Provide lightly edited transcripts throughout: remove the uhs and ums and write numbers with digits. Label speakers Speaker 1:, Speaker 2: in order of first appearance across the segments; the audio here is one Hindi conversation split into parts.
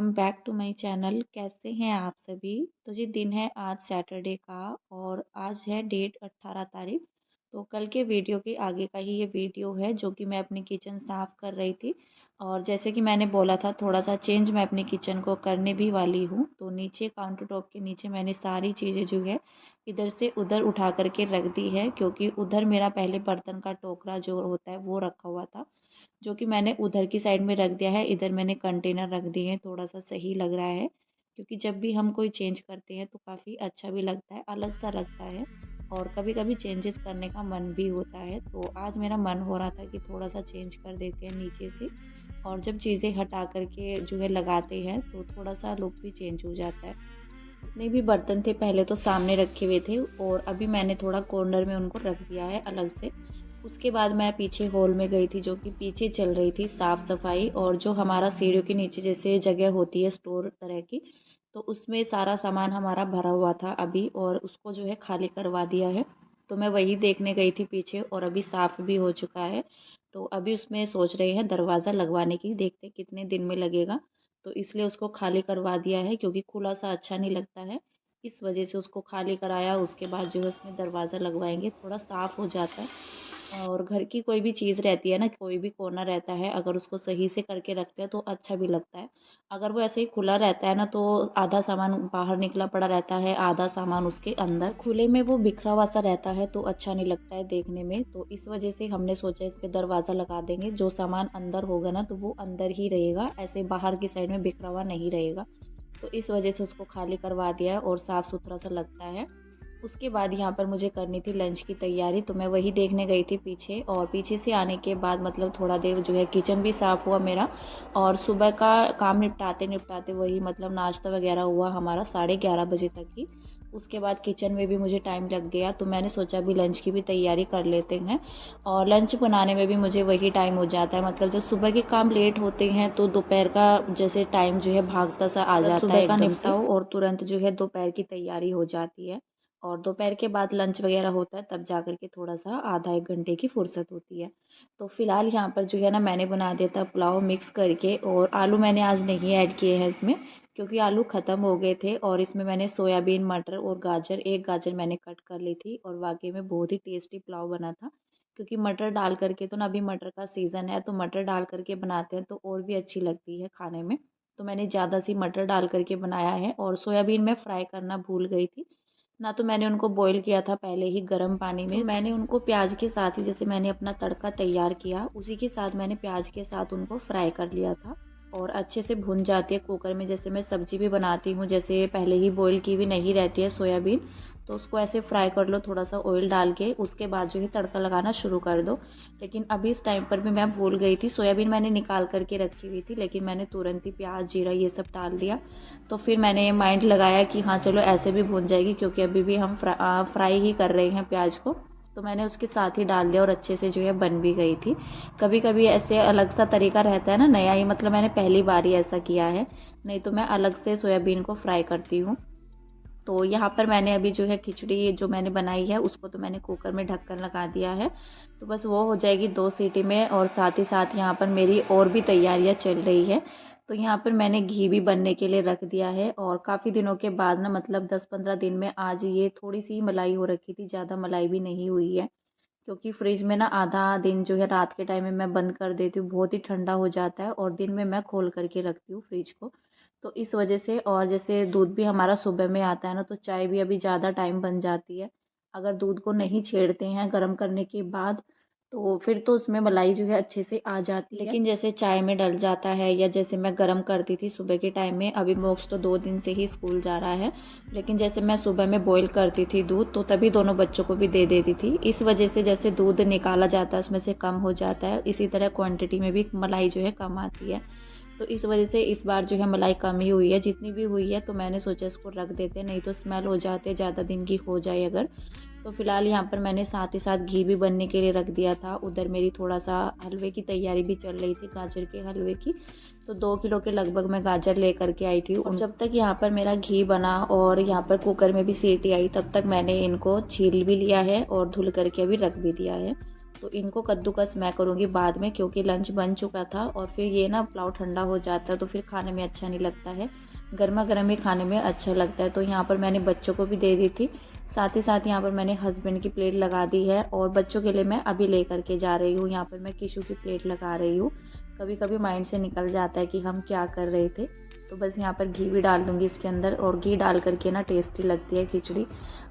Speaker 1: Welcome back to my channel. कैसे हैं आप सभी। तो जी दिन है आज सैटरडे का और आज है डेट 18 तारीख। तो कल के वीडियो के आगे का ही ये वीडियो है जो कि मैं अपनी किचन साफ़ कर रही थी। और जैसे कि मैंने बोला था थोड़ा सा चेंज मैं अपनी किचन को करने भी वाली हूँ। तो नीचे काउंटर टॉप के नीचे मैंने सारी चीज़ें जो है इधर से उधर उठा करके रख दी है, क्योंकि उधर मेरा पहले बर्तन का टोकरा जो होता है वो रखा हुआ था, जो कि मैंने उधर की साइड में रख दिया है। इधर मैंने कंटेनर रख दिए हैं, थोड़ा सा सही लग रहा है, क्योंकि जब भी हम कोई चेंज करते हैं तो काफ़ी अच्छा भी लगता है, अलग सा लगता है और कभी कभी चेंजेस करने का मन भी होता है। तो आज मेरा मन हो रहा था कि थोड़ा सा चेंज कर देते हैं नीचे से, और जब चीज़ें हटा करके जो है लगाते हैं तो थोड़ा सा लुक भी चेंज हो जाता है। जितने भी बर्तन थे पहले तो सामने रखे हुए थे और अभी मैंने थोड़ा कॉर्नर में उनको रख दिया है अलग से। उसके बाद मैं पीछे हॉल में गई थी, जो कि पीछे चल रही थी साफ़ सफाई, और जो हमारा सीढ़ियों के नीचे जैसे जगह होती है स्टोर तरह की, तो उसमें सारा सामान हमारा भरा हुआ था अभी, और उसको जो है खाली करवा दिया है। तो मैं वही देखने गई थी पीछे, और अभी साफ़ भी हो चुका है। तो अभी उसमें सोच रहे हैं दरवाज़ा लगवाने की, देखते कितने दिन में लगेगा। तो इसलिए उसको खाली करवा दिया है, क्योंकि खुला सा अच्छा नहीं लगता है, इस वजह से उसको खाली कराया। उसके बाद जो है उसमें दरवाज़ा लगवाएंगे, थोड़ा साफ़ हो जाता है। और घर की कोई भी चीज़ रहती है ना, कोई भी कोना रहता है, अगर उसको सही से करके रखते हैं तो अच्छा भी लगता है। अगर वो ऐसे ही खुला रहता है ना, तो आधा सामान बाहर निकला पड़ा रहता है, आधा सामान उसके अंदर खुले में वो बिखरा हुआ सा रहता है, तो अच्छा नहीं लगता है देखने में। तो इस वजह से हमने सोचा इस पे दरवाज़ा लगा देंगे, जो सामान अंदर होगा ना तो वो अंदर ही रहेगा, ऐसे बाहर की साइड में बिखरा हुआ नहीं रहेगा। तो इस वजह से उसको खाली करवा दिया है और साफ़ सुथरा सा लगता है। उसके बाद यहाँ पर मुझे करनी थी लंच की तैयारी, तो मैं वही देखने गई थी पीछे, और पीछे से आने के बाद मतलब थोड़ा देर जो है किचन भी साफ़ हुआ मेरा, और सुबह का काम निपटाते निपटाते वही मतलब नाश्ता वगैरह हुआ हमारा 11:30 बजे तक ही। उसके बाद किचन में भी मुझे टाइम लग गया, तो मैंने सोचा अभी लंच की भी तैयारी कर लेते हैं। और लंच बनाने में भी मुझे वही टाइम हो जाता है, मतलब जब सुबह के काम लेट होते हैं तो दोपहर का जैसे टाइम जो है भागता सा आ जाता है, सुबह का निपटाओ और तुरंत जो है दोपहर की तैयारी हो जाती है। और दोपहर के बाद लंच वगैरह होता है, तब जा कर के थोड़ा सा आधा एक घंटे की फुर्सत होती है। तो फिलहाल यहाँ पर जो है ना मैंने बना दिया था पुलाव मिक्स करके, और आलू मैंने आज नहीं ऐड किए हैं इसमें, क्योंकि आलू ख़त्म हो गए थे। और इसमें मैंने सोयाबीन, मटर और गाजर, एक गाजर मैंने कट कर ली थी, और वाकई में बहुत ही टेस्टी पुलाव बना था। क्योंकि मटर डाल करके तो ना, अभी मटर का सीज़न है तो मटर डाल करके बनाते हैं तो और भी अच्छी लगती है खाने में। तो मैंने ज़्यादा सी मटर डाल करके बनाया है, और सोयाबीन मैं फ्राई करना भूल गई थी ना, तो मैंने उनको बॉईल किया था पहले ही गर्म पानी में। तो मैंने उनको प्याज के साथ ही, जैसे मैंने अपना तड़का तैयार किया उसी के साथ मैंने प्याज के साथ उनको फ्राई कर लिया था, और अच्छे से भुन जाती है कुकर में। जैसे मैं सब्जी भी बनाती हूँ, जैसे पहले ही बॉईल की हुई नहीं रहती है सोयाबीन, तो उसको ऐसे फ्राई कर लो थोड़ा सा ऑयल डाल के, उसके बाद जो है तड़का लगाना शुरू कर दो। लेकिन अभी इस टाइम पर भी मैं भूल गई थी, सोयाबीन मैंने निकाल करके रखी हुई थी, लेकिन मैंने तुरंत ही प्याज जीरा ये सब डाल दिया। तो फिर मैंने ये माइंड लगाया कि हाँ चलो ऐसे भी भून जाएगी, क्योंकि अभी भी हम फ्राई ही कर रहे हैं प्याज को। तो मैंने उसके साथ ही डाल दिया और अच्छे से जो है बन भी गई थी। कभी कभी ऐसे अलग सा तरीका रहता है ना, नया ही, मतलब मैंने पहली बार ही ऐसा किया है, नहीं तो मैं अलग से सोयाबीन को फ्राई करती हूँ। तो यहाँ पर मैंने अभी जो है खिचड़ी जो मैंने बनाई है उसको तो मैंने कुकर में ढक्कन लगा दिया है, तो बस वो हो जाएगी 2 सीटी में। और साथ ही साथ यहाँ पर मेरी और भी तैयारियाँ चल रही है। तो यहाँ पर मैंने घी भी बनने के लिए रख दिया है, और काफ़ी दिनों के बाद ना, मतलब 10-15 दिन में आज ये थोड़ी सी मलाई हो रखी थी, ज़्यादा मलाई भी नहीं हुई है, क्योंकि फ्रिज में ना आधा दिन जो है रात के टाइम में मैं बंद कर देती हूँ, बहुत ही ठंडा हो जाता है, और दिन में मैं खोल करके रखती हूँ फ्रिज को। तो इस वजह से, और जैसे दूध भी हमारा सुबह में आता है ना, तो चाय भी अभी ज़्यादा टाइम बन जाती है। अगर दूध को नहीं छेड़ते हैं गर्म करने के बाद, तो फिर तो उसमें मलाई जो है अच्छे से आ जाती है। लेकिन जैसे चाय में डल जाता है, या जैसे मैं गर्म करती थी सुबह के टाइम में, अभी मोक्ष तो 2 दिन से ही स्कूल जा रहा है, लेकिन जैसे मैं सुबह में बॉईल करती थी दूध, तो तभी दोनों बच्चों को भी दे देती थी। इस वजह से जैसे दूध निकाला जाता है उसमें से कम हो जाता है, इसी तरह क्वांटिटी में भी मलाई जो है कम आती है। तो इस वजह से इस बार जो है मलाई कम ही हुई है, जितनी भी हुई है तो मैंने सोचा इसको रख देते, नहीं तो स्मेल हो जाते ज़्यादा दिन की हो जाए अगर। तो फिलहाल यहाँ पर मैंने साथ ही साथ घी भी बनने के लिए रख दिया था। उधर मेरी थोड़ा सा हलवे की तैयारी भी चल रही थी, गाजर के हलवे की। तो 2 किलो के लगभग मैं गाजर ले करके आई थी, और जब तक यहाँ पर मेरा घी बना और यहाँ पर कुकर में भी सीटी आई, तब तक मैंने इनको छील भी लिया है और धुल करके अभी रख भी दिया है। तो इनको कद्दूकस मैं करूँगी बाद में, क्योंकि लंच बन चुका था और फिर ये ना पुलाव ठंडा हो जाता है तो फिर खाने में अच्छा नहीं लगता है, गर्मा गर्म ही खाने में अच्छा लगता है। तो यहाँ पर मैंने बच्चों को भी दे दी थी, साथ ही साथ यहाँ पर मैंने हस्बैंड की प्लेट लगा दी है और बच्चों के लिए मैं अभी लेकर के जा रही हूँ। यहाँ पर मैं किशु की प्लेट लगा रही हूँ। कभी कभी माइंड से निकल जाता है कि हम क्या कर रहे थे। तो बस यहाँ पर घी भी डाल दूँगी इसके अंदर, और घी डाल करके ना टेस्टी लगती है खिचड़ी।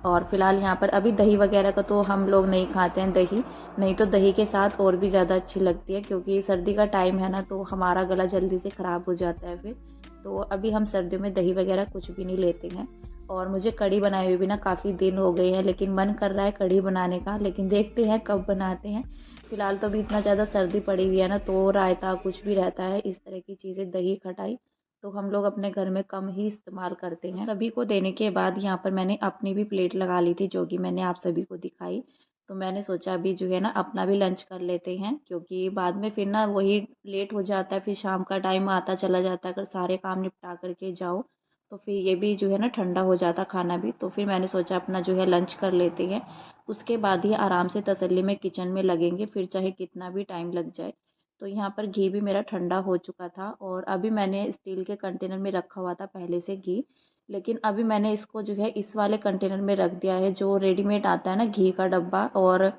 Speaker 1: और फिलहाल यहाँ पर अभी दही वगैरह का तो हम लोग नहीं खाते हैं दही, नहीं तो दही के साथ और भी ज़्यादा अच्छी लगती है, क्योंकि सर्दी का टाइम है ना तो हमारा गला जल्दी से ख़राब हो जाता है फिर। तो अभी हम सर्दियों में दही वगैरह कुछ भी नहीं लेते हैं। और मुझे कढ़ी बनाए हुए भी ना काफ़ी दिन हो गए हैं, लेकिन मन कर रहा है कढ़ी बनाने का, लेकिन देखते हैं कब बनाते हैं। फिलहाल तो अभी इतना ज़्यादा सर्दी पड़ी हुई है ना, तो रायता कुछ भी रहता है इस तरह की चीज़ें, दही खटाई तो हम लोग अपने घर में कम ही इस्तेमाल करते हैं। सभी को देने के बाद यहाँ पर मैंने अपनी भी प्लेट लगा ली थी, जो कि मैंने आप सभी को दिखाई। तो मैंने सोचा अभी जो है ना अपना भी लंच कर लेते हैं, क्योंकि बाद में फिर ना वही लेट हो जाता है, फिर शाम का टाइम आता चला जाता है, अगर सारे काम निपटा करके जाओ तो फिर ये भी जो है ना ठंडा हो जाता खाना भी। तो फिर मैंने सोचा अपना जो है लंच कर लेते हैं, उसके बाद ही आराम से तसल्ली में किचन में लगेंगे, फिर चाहे कितना भी टाइम लग जाए। तो यहाँ पर घी भी मेरा ठंडा हो चुका था और अभी मैंने स्टील के कंटेनर में रखा हुआ था पहले से घी, लेकिन अभी मैंने इसको जो है इस वाले कंटेनर में रख दिया है, जो रेडीमेड आता है ना घी का डब्बा। और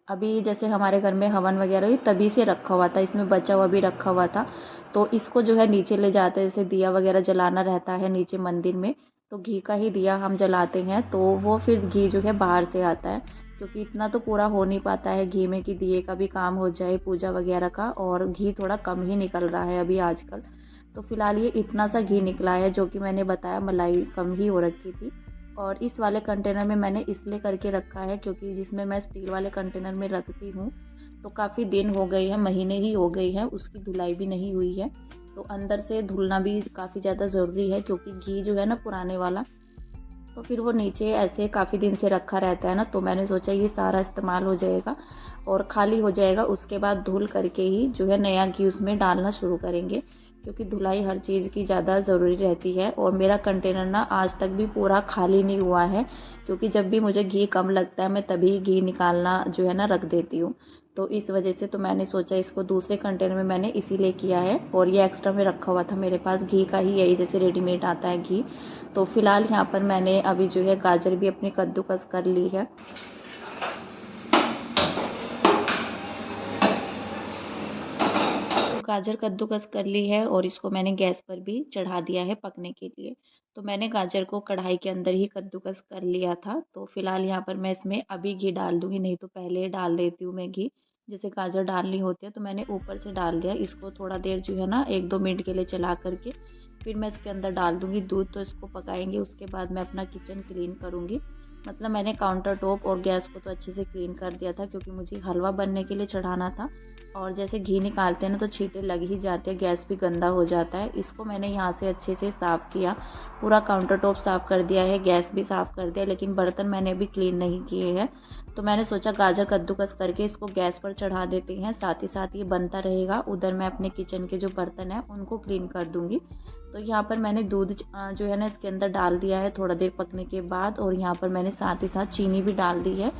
Speaker 1: अभी जैसे हमारे घर में हवन वगैरह हुई तभी से रखा हुआ था, इसमें बचा हुआ भी रखा हुआ था। तो इसको जो है नीचे ले जाते हैं, जैसे दिया वगैरह जलाना रहता है नीचे मंदिर में, तो घी का ही दिया हम जलाते हैं, तो वो फिर घी जो है बाहर से आता है, क्योंकि इतना तो पूरा हो नहीं पाता है घी में कि दिए का भी काम हो जाए पूजा वगैरह का, और घी थोड़ा कम ही निकल रहा है अभी आजकल। तो फिलहाल ये इतना सा घी निकला है, जो कि मैंने बताया मलाई कम ही हो रखी थी। और इस वाले कंटेनर में मैंने इसलिए करके रखा है, क्योंकि जिसमें मैं स्टील वाले कंटेनर में रखती हूँ तो काफ़ी दिन हो गए हैं, महीने ही हो गई हैं, उसकी धुलाई भी नहीं हुई है। तो अंदर से धुलना भी काफ़ी ज़्यादा ज़रूरी है, क्योंकि घी जो है ना पुराने वाला, तो फिर वो नीचे ऐसे काफ़ी दिन से रखा रहता है ना, तो मैंने सोचा ये सारा इस्तेमाल हो जाएगा और ख़ाली हो जाएगा, उसके बाद धुल करके ही जो है नया घी उसमें डालना शुरू करेंगे, क्योंकि धुलाई हर चीज़ की ज़्यादा ज़रूरी रहती है। और मेरा कंटेनर ना आज तक भी पूरा खाली नहीं हुआ है, क्योंकि जब भी मुझे घी कम लगता है मैं तभी घी निकालना जो है ना रख देती हूँ। तो इस वजह से तो मैंने सोचा इसको दूसरे कंटेनर में मैंने इसीलिए किया है, और ये एक्स्ट्रा में रखा हुआ था मेरे पास घी का ही, यही जैसे रेडीमेड आता है घी। तो फिलहाल यहाँ पर मैंने अभी जो है गाजर भी अपनी कद्दूकस कर ली है। तो गाजर कद्दूकस कर ली है और इसको मैंने गैस पर भी चढ़ा दिया है पकने के लिए। तो मैंने गाजर को कढ़ाई के अंदर ही कद्दूकस कर लिया था। तो फिलहाल यहाँ पर मैं इसमें अभी घी डाल दूँगी, नहीं तो पहले डाल देती हूँ मैं घी। जैसे गाजर डालनी होती है तो मैंने ऊपर से डाल दिया। इसको थोड़ा देर जो है ना 1-2 मिनट के लिए चला करके फिर मैं इसके अंदर डाल दूँगी दूध, तो इसको पकाएँगे। उसके बाद मैं अपना किचन क्लीन करूँगी। मतलब मैंने काउंटर टॉप और गैस को तो अच्छे से क्लीन कर दिया था, क्योंकि मुझे हलवा बनने के लिए चढ़ाना था। और जैसे घी निकालते हैं ना तो छींटे लग ही जाते हैं, गैस भी गंदा हो जाता है। इसको मैंने यहाँ से अच्छे से साफ़ किया, पूरा काउंटर टॉप साफ़ कर दिया है, गैस भी साफ़ कर दिया, लेकिन बर्तन मैंने अभी क्लीन नहीं किए हैं। तो मैंने सोचा गाजर कद्दूकस करके इसको गैस पर चढ़ा देते हैं, साथ ही साथ ये बनता रहेगा, उधर मैं अपने किचन के जो बर्तन हैं उनको क्लीन कर दूँगी। तो यहाँ पर मैंने दूध जो है ना इसके अंदर डाल दिया है थोड़ा देर पकने के बाद, और यहाँ पर मैंने साथ ही साथ चीनी भी डाल दी है,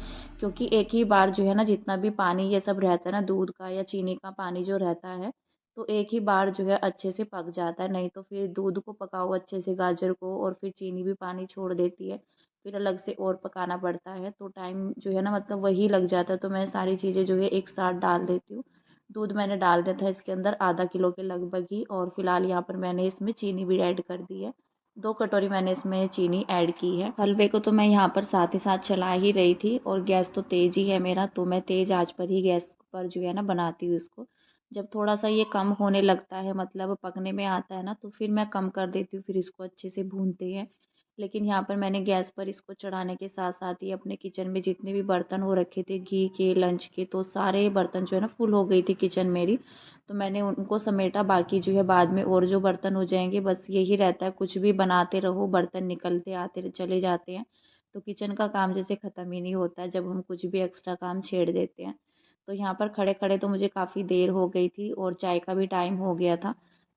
Speaker 1: क्योंकि एक ही बार जो है ना जितना भी पानी ये सब रहता है ना दूध का या चीनी का पानी जो रहता है, तो एक ही बार जो है अच्छे से पक जाता है। नहीं तो फिर दूध को पकाओ अच्छे से, गाजर को, और फिर चीनी भी पानी छोड़ देती है, फिर अलग से और पकाना पड़ता है, तो टाइम जो है ना मतलब वही लग जाता है। तो मैं सारी चीज़ें जो है एक साथ डाल देती हूँ। दूध मैंने डाल दिया था इसके अंदर आधा किलो के लगभग ही, और फिलहाल यहाँ पर मैंने इसमें चीनी भी ऐड कर दी है। 2 कटोरी मैंने इसमें चीनी ऐड की है। हलवे को तो मैं यहाँ पर साथ ही साथ चला ही रही थी, और गैस तो तेज़ ही है मेरा, तो मैं तेज़ आंच पर ही गैस पर जो है ना बनाती हूँ इसको। जब थोड़ा सा ये कम होने लगता है, मतलब पकने में आता है ना, तो फिर मैं कम कर देती हूँ, फिर इसको अच्छे से भूनते हैं। लेकिन यहाँ पर मैंने गैस पर इसको चढ़ाने के साथ साथ ही अपने किचन में जितने भी बर्तन हो रखे थे घी के, लंच के, तो सारे बर्तन जो है ना फुल हो गई थी किचन मेरी। तो मैंने उनको समेटा, बाकी जो है बाद में और जो बर्तन हो जाएंगे। बस यही रहता है, कुछ भी बनाते रहो बर्तन निकलते आते चले जाते हैं, तो किचन का काम जैसे ख़त्म ही नहीं होता है जब हम कुछ भी एक्स्ट्रा काम छेड़ देते हैं। तो यहाँ पर खड़े खड़े तो मुझे काफ़ी देर हो गई थी और चाय का भी टाइम हो गया था।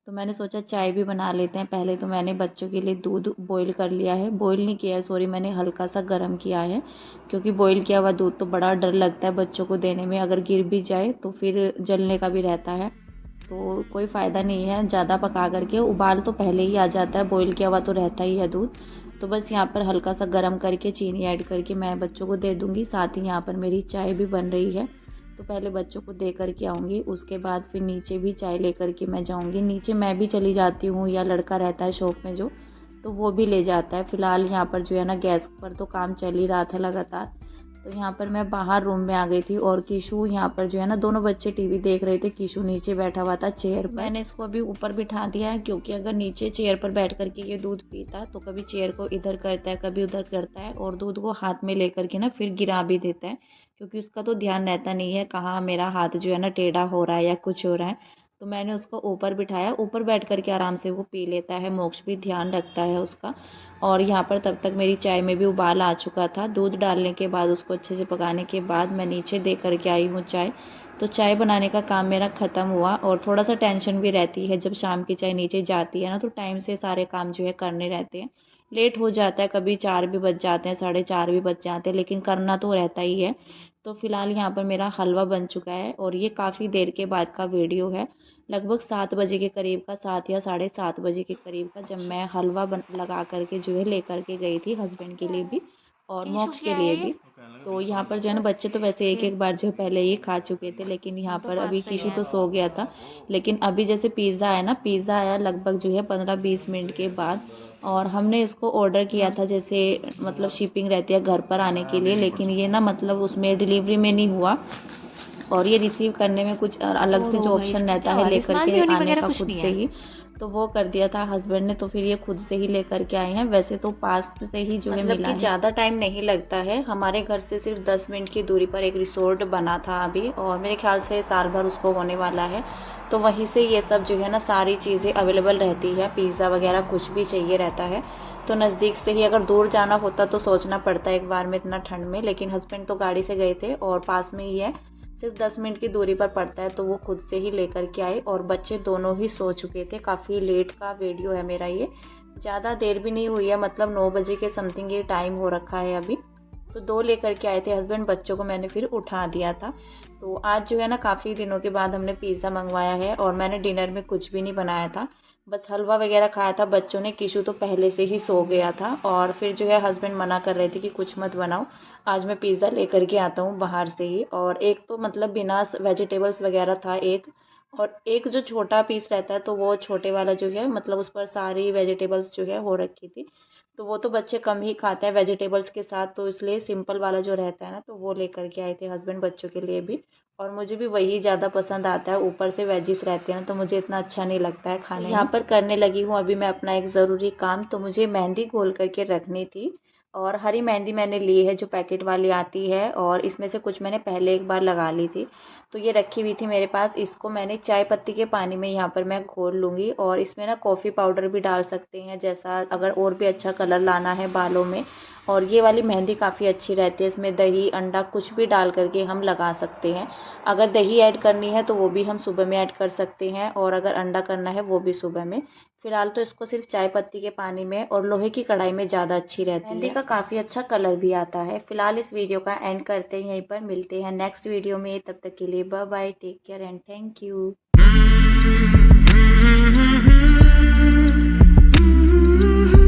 Speaker 1: तो मैंने सोचा चाय भी बना लेते हैं। पहले तो मैंने बच्चों के लिए दूध बॉईल कर लिया है, बॉईल नहीं किया है सॉरी, मैंने हल्का सा गर्म किया है, क्योंकि बॉईल किया हुआ दूध तो बड़ा डर लगता है बच्चों को देने में, अगर गिर भी जाए तो फिर जलने का भी रहता है, तो कोई फ़ायदा नहीं है ज़्यादा पका करके। उबाल तो पहले ही आ जाता है, बॉईल किया हुआ तो रहता ही है दूध। तो बस यहाँ पर हल्का सा गर्म करके चीनी ऐड करके मैं बच्चों को दे दूँगी। साथ ही यहाँ पर मेरी चाय भी बन रही है, तो पहले बच्चों को दे कर के आऊँगी, उसके बाद फिर नीचे भी चाय लेकर के मैं जाऊँगी। नीचे मैं भी चली जाती हूँ या लड़का रहता है शॉप में जो, तो वो भी ले जाता है। फ़िलहाल यहाँ पर जो है ना गैस पर तो काम चल ही रहा था लगातार, तो यहाँ पर मैं बाहर रूम में आ गई थी और कीशु यहाँ पर जो है ना, दोनों बच्चे टीवी देख रहे थे। कीशु नीचे बैठा हुआ था चेयर पर। मैंने इसको अभी ऊपर बिठा दिया है, क्योंकि अगर नीचे चेयर पर बैठ करके ये दूध पीता तो कभी चेयर को इधर करता है कभी उधर करता है, और दूध को हाथ में लेकर के ना फिर गिरा भी देता है, क्योंकि उसका तो ध्यान रहता नहीं है कहाँ मेरा हाथ जो है ना टेढ़ा हो रहा है या कुछ हो रहा है। तो मैंने उसको ऊपर बिठाया, ऊपर बैठ कर के आराम से वो पी लेता है, मोक्ष भी ध्यान रखता है उसका। और यहाँ पर तब तक मेरी चाय में भी उबाल आ चुका था। दूध डालने के बाद उसको अच्छे से पकाने के बाद मैं नीचे दे कर के आई हूँ चाय। तो चाय बनाने का काम मेरा ख़त्म हुआ, और थोड़ा सा टेंशन भी रहती है जब शाम की चाय नीचे जाती है ना, तो टाइम से सारे काम जो है करने रहते हैं। लेट हो जाता है, कभी 4 भी बज जाते हैं, 4:30 भी बज जाते हैं, लेकिन करना तो रहता ही है। तो फ़िलहाल यहाँ पर मेरा हलवा बन चुका है, और ये काफ़ी देर के बाद का वीडियो है, लगभग 7 बजे के करीब का, 7 या 7:30 बजे के करीब का, जब मैं हलवा लगा करके जो है लेकर के गई थी हस्बैंड के लिए भी और मोक्ष के लिए भी। तो यहाँ पर जो है ना बच्चे तो वैसे एक एक बार जो है पहले ही खा चुके थे, लेकिन यहाँ पर अभी कीशु तो सो गया था। लेकिन अभी जैसे पिज़्ज़ा आया ना, पिज़्ज़ा आया लगभग जो है 15-20 मिनट के बाद, और हमने इसको ऑर्डर किया था, जैसे मतलब शिपिंग रहती है घर पर आने के लिए, लेकिन ये ना मतलब उसमें डिलीवरी में नहीं हुआ, और ये रिसीव करने में कुछ अलग से जो ऑप्शन रहता है लेकर के आने का खुद से ही, तो वो कर दिया था हस्बैंड ने, तो फिर ये खुद से ही लेकर के आए हैं। वैसे तो पास से ही जो है मिला है, ज़्यादा टाइम नहीं लगता है, हमारे घर से सिर्फ 10 मिनट की दूरी पर एक रिसोर्ट बना था अभी, और मेरे ख्याल से साल भर उसको होने वाला है, तो वहीं से ये सब जो है ना सारी चीज़ें अवेलेबल रहती है, पिज़्ज़ा वगैरह कुछ भी चाहिए रहता है। तो नज़दीक से ही, अगर दूर जाना होता तो सोचना पड़ता है एक बार में इतना ठंड में, लेकिन हस्बैंड तो गाड़ी से गए थे और पास में ही है, सिर्फ 10 मिनट की दूरी पर पड़ता है, तो वो खुद से ही लेकर के आए, और बच्चे दोनों ही सो चुके थे। काफ़ी लेट का वीडियो है मेरा ये, ज़्यादा देर भी नहीं हुई है, मतलब 9 बजे के समथिंग ये टाइम हो रखा है अभी। तो 2 लेकर के आए थे हस्बैंड, बच्चों को मैंने फिर उठा दिया था। तो आज जो है ना काफ़ी दिनों के बाद हमने पिज़्ज़ा मंगवाया है, और मैंने डिनर में कुछ भी नहीं बनाया था, बस हलवा वगैरह खाया था बच्चों ने। कीशु तो पहले से ही सो गया था, और फिर जो है हस्बैंड मना कर रहे थे कि कुछ मत बनाओ, आज मैं पिज़्ज़ा लेकर के आता हूँ बाहर से ही। और एक तो मतलब बिना वेजिटेबल्स वगैरह था एक, और एक जो छोटा पीस रहता है तो वो छोटे वाला जो है मतलब उस पर सारी वेजिटेबल्स जो है हो रखी थी, तो वो तो बच्चे कम ही खाते हैं वेजिटेबल्स के साथ, तो इसलिए सिंपल वाला जो रहता है ना, तो वो लेकर के आए थे हस्बैंड बच्चों के लिए भी। और मुझे भी वही ज़्यादा पसंद आता है, ऊपर से वेजिस रहते हैं ना, तो मुझे इतना अच्छा नहीं लगता है खाने में। यहाँ पर करने लगी हूँ अभी मैं अपना एक ज़रूरी काम, तो मुझे मेहंदी घोल करके रखनी थी, और हरी मेहंदी मैंने ली है जो पैकेट वाली आती है, और इसमें से कुछ मैंने पहले एक बार लगा ली थी, तो ये रखी हुई थी मेरे पास। इसको मैंने चाय पत्ती के पानी में यहाँ पर मैं घोल लूँगी, और इसमें ना कॉफ़ी पाउडर भी डाल सकते हैं, जैसा अगर और भी अच्छा कलर लाना है बालों में। और ये वाली मेहंदी काफ़ी अच्छी रहती है, इसमें दही अंडा कुछ भी डाल करके हम लगा सकते हैं। अगर दही ऐड करनी है तो वो भी हम सुबह में ऐड कर सकते हैं, और अगर अंडा करना है वो भी सुबह में। फिलहाल तो इसको सिर्फ चाय पत्ती के पानी में और लोहे की कढ़ाई में ज़्यादा अच्छी रहती है, मेहंदी का काफ़ी अच्छा कलर भी आता है। फिलहाल इस वीडियो का एंड करते हैं यहीं पर, मिलते हैं नेक्स्ट वीडियो में, तब तक के लिए bye bye, take care and thank you.